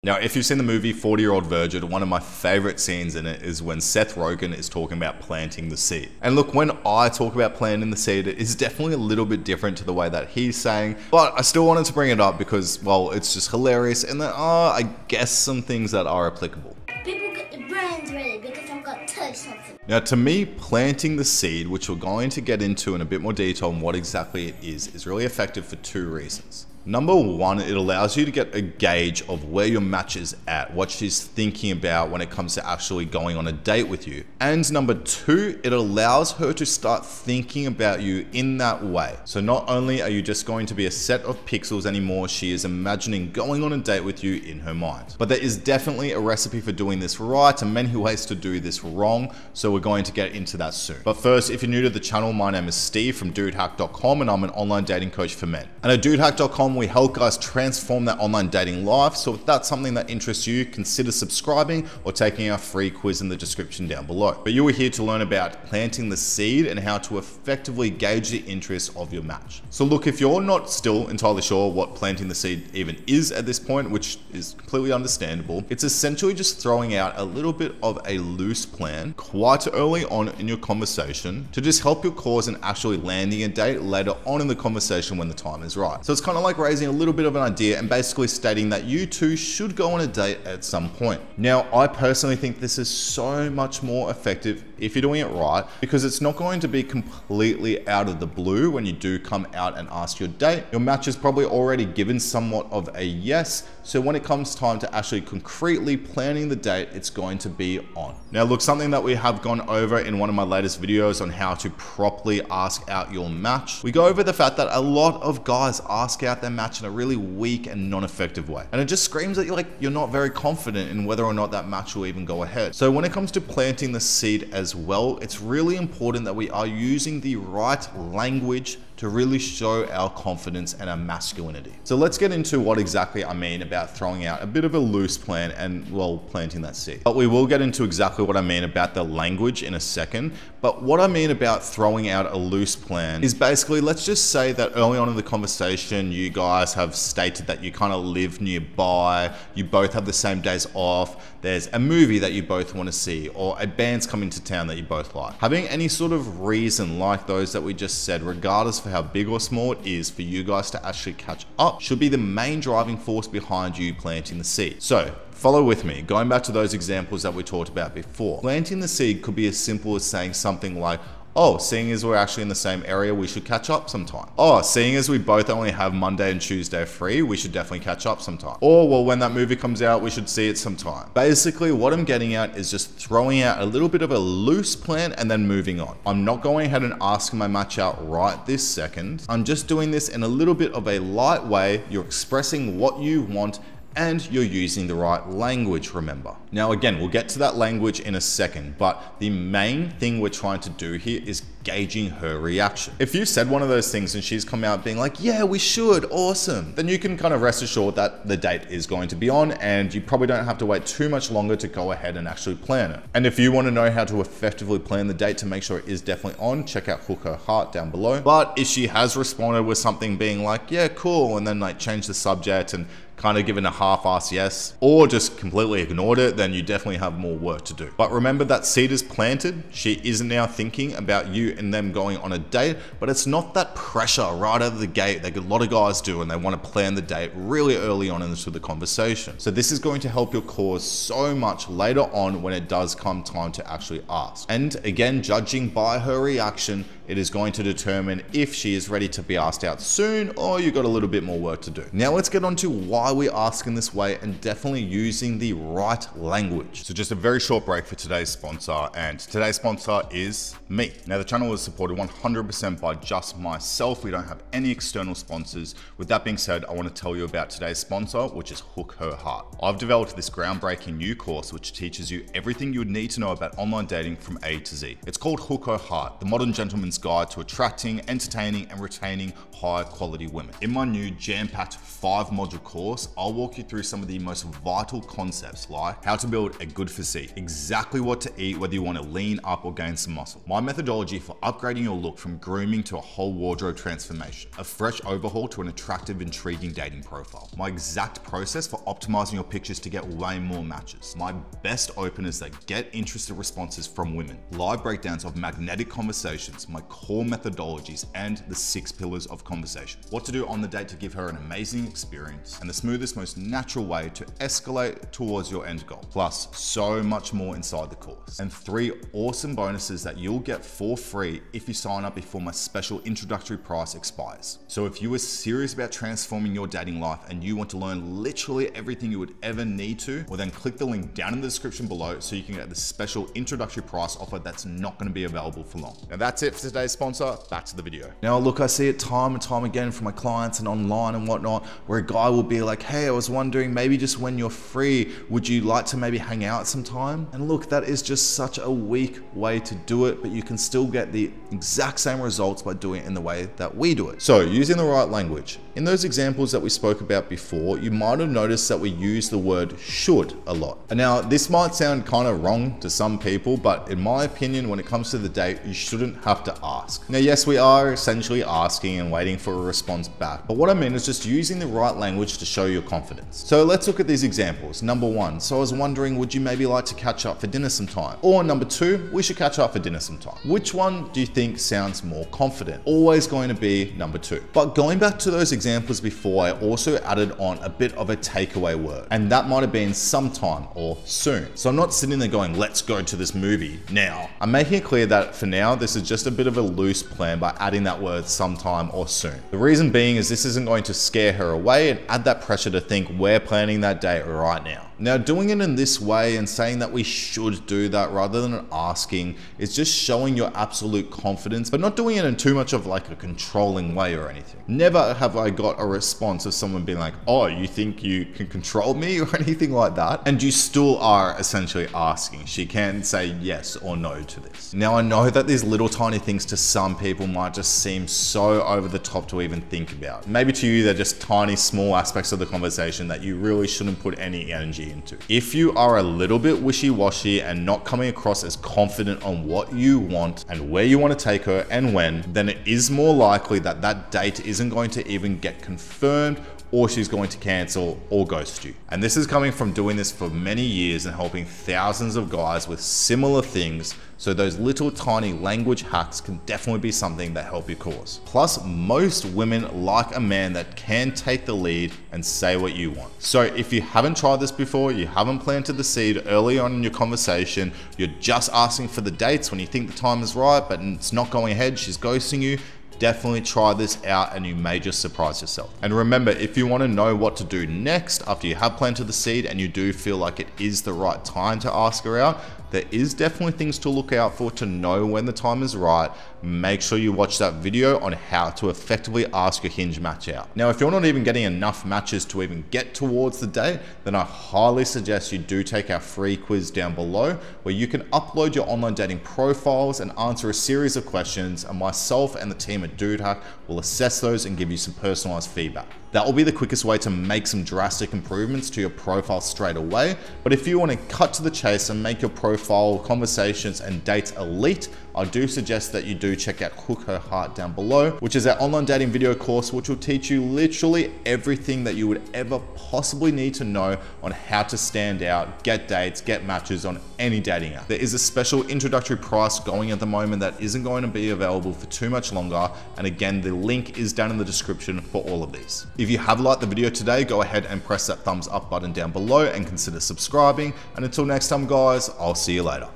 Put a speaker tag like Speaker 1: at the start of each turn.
Speaker 1: Now, if you've seen the movie 40-Year-Old Virgin, one of my favorite scenes in it is when Seth Rogen is talking about planting the seed. And look, when I talk about planting the seed, it is definitely a little bit different to the way that he's saying, but I still wanted to bring it up because, well, it's just hilarious and there are, I guess, some things that are applicable.
Speaker 2: People get their brains ready because I'm gonna tell you something.
Speaker 1: Now, to me, planting the seed, which we're going to get into in a bit more detail on what exactly it is really effective for two reasons. Number one, it allows you to get a gauge of where your match is at, what she's thinking about when it comes to actually going on a date with you. And number two, it allows her to start thinking about you in that way. So not only are you just going to be a set of pixels anymore, she is imagining going on a date with you in her mind. But there is definitely a recipe for doing this right and many ways to do this wrong, so we're going to get into that soon. But first, if you're new to the channel, my name is Steve from dudehack.com and I'm an online dating coach for men. And at dudehack.com, we help guys transform their online dating life. So if that's something that interests you, consider subscribing or taking our free quiz in the description down below. But you are here to learn about planting the seed and how to effectively gauge the interest of your match. So look, if you're not still entirely sure what planting the seed even is at this point, which is completely understandable, it's essentially just throwing out a little bit of a loose plan quite early on in your conversation to just help your cause in actually landing a date later on in the conversation when the time is right. So it's kind of like raising a little bit of an idea and basically stating that you two should go on a date at some point. Now, I personally think this is so much more effective if you're doing it right, because it's not going to be completely out of the blue when you do come out and ask your date. Your match is probably already given somewhat of a yes, so when it comes time to actually concretely planning the date, it's going to be on. Now look, something that we have gone over in one of my latest videos on how to properly ask out your match, we go over the fact that a lot of guys ask out their match in a really weak and non-effective way. And it just screams that you're not very confident in whether or not that match will even go ahead. So when it comes to planting the seed as well, it's really important that we are using the right language to really show our confidence and our masculinity. So let's get into what exactly I mean about throwing out a bit of a loose plan and, well, planting that seed. But we will get into exactly what I mean about the language in a second. But what I mean about throwing out a loose plan is basically, let's just say that early on in the conversation, you guys have stated that you kind of live nearby, you both have the same days off, there's a movie that you both want to see, or a band's coming to town that you both like. Having any sort of reason like those that we just said, regardless of how big or small it is, for you guys to actually catch up should be the main driving force behind you planting the seed. So follow with me, going back to those examples that we talked about before. Planting the seed could be as simple as saying something like, oh, seeing as we're actually in the same area, we should catch up sometime. Oh, seeing as we both only have Monday and Tuesday free, we should definitely catch up sometime. Or, well, when that movie comes out, we should see it sometime. Basically, what I'm getting at is just throwing out a little bit of a loose plan and then moving on. I'm not going ahead and asking my match out right this second. I'm just doing this in a little bit of a light way. You're expressing what you want and you're using the right language, remember. Now again, we'll get to that language in a second, but the main thing we're trying to do here is gauging her reaction. If you said one of those things and she's come out being like, yeah, we should, awesome, then you can kind of rest assured that the date is going to be on and you probably don't have to wait too much longer to go ahead and actually plan it. And if you want to know how to effectively plan the date to make sure it is definitely on, check out Hook Her Heart down below. But if she has responded with something being like, yeah, cool, and then like change the subject and kind of given a half-ass yes, or just completely ignored it, then you definitely have more work to do. But remember that seed is planted. She is now thinking about you and them going on a date, but it's not that pressure right out of the gate that a lot of guys do and they want to plan the date really early on into the conversation. So this is going to help your cause so much later on when it does come time to actually ask. And again, judging by her reaction, it is going to determine if she is ready to be asked out soon or you got a little bit more work to do. Now let's get on to why we ask in this way and definitely using the right language. So just a very short break for today's sponsor, and today's sponsor is me. Now the channel is supported 100% by just myself. We don't have any external sponsors. With that being said, I want to tell you about today's sponsor, which is Hook Her Heart. I've developed this groundbreaking new course which teaches you everything you would need to know about online dating from A to Z. It's called Hook Her Heart, the modern gentleman's guide to attracting, entertaining, and retaining high quality women. In my new jam-packed 5-module course, I'll walk you through some of the most vital concepts like how to build a good physique, exactly what to eat, whether you want to lean up or gain some muscle, my methodology for upgrading your look from grooming to a whole wardrobe transformation, a fresh overhaul to an attractive, intriguing dating profile, my exact process for optimizing your pictures to get way more matches, my best openers that get interested responses from women, live breakdowns of magnetic conversations, my core methodologies, and the 6 pillars of conversation, what to do on the date to give her an amazing experience, and the smoothest, most natural way to escalate towards your end goal. Plus, so much more inside the course. And 3 awesome bonuses that you'll get for free if you sign up before my special introductory price expires. So if you are serious about transforming your dating life and you want to learn literally everything you would ever need to, well then click the link down in the description below so you can get the special introductory price offer that's not going to be available for long. Now that's it for today's sponsor. Back to the video. Now look, I see it time and time again from my clients and online and whatnot, where a guy will be like, hey, I was wondering maybe just when you're free, would you like to maybe hang out sometime? And look, that is just such a weak way to do it, but you can still get the exact same results by doing it in the way that we do it. So using the right language. In those examples that we spoke about before, you might have noticed that we use the word should a lot. And now this might sound kind of wrong to some people, but in my opinion, when it comes to the date, you shouldn't have to ask. Now, yes, we are essentially asking and waiting for a response back, but what I mean is just using the right language to show your confidence. So let's look at these examples. Number 1, so I was wondering, would you maybe like to catch up for dinner sometime? Or number 2, we should catch up for dinner sometime. Which one do you think sounds more confident? Always going to be number 2. But going back to those examples before, I also added on a bit of a takeaway word, and that might have been sometime or soon. So I'm not sitting there going, let's go to this movie now. I'm making it clear that for now, this is just a bit of a loose plan by adding that word sometime or soon. The reason being is this isn't going to scare her away and add that pressure to think we're planning that date right now. Now, doing it in this way and saying that we should do that rather than asking is just showing your absolute confidence, but not doing it in too much of like a controlling way or anything. Never have I got a response of someone being like, oh, you think you can control me or anything like that? And you still are essentially asking. She can say yes or no to this. Now, I know that these little tiny things to some people might just seem so over the top to even think about. Maybe to you, they're just tiny, small aspects of the conversation that you really shouldn't put any energy into. If you are a little bit wishy-washy and not coming across as confident on what you want and where you want to take her and when, then it is more likely that that date isn't going to even get confirmed, or she's going to cancel or ghost you. And this is coming from doing this for many years and helping thousands of guys with similar things. So those little tiny language hacks can definitely be something that help your cause. Plus, most women like a man that can take the lead and say what you want. So if you haven't tried this before, you haven't planted the seed early on in your conversation, you're just asking for the dates when you think the time is right, but it's not going ahead, she's ghosting you, definitely try this out and you may just surprise yourself. And remember, if you want to know what to do next after you have planted the seed and you do feel like it is the right time to ask her out, there is definitely things to look out for to know when the time is right. Make sure you watch that video on how to effectively ask your Hinge match out. Now, if you're not even getting enough matches to even get towards the date, then I highly suggest you do take our free quiz down below, where you can upload your online dating profiles and answer a series of questions, and myself and the team at Dude Hack will assess those and give you some personalized feedback. That will be the quickest way to make some drastic improvements to your profile straight away. But if you want to cut to the chase and make your profile, conversations, and dates elite, I do suggest that you do check out Hook Her Heart down below, which is our online dating video course, which will teach you literally everything that you would ever possibly need to know on how to stand out, get dates, get matches on any dating app. There is a special introductory price going at the moment that isn't going to be available for too much longer. And again, the link is down in the description for all of these. If you have liked the video today, go ahead and press that thumbs up button down below and consider subscribing. And until next time, guys, I'll see you later.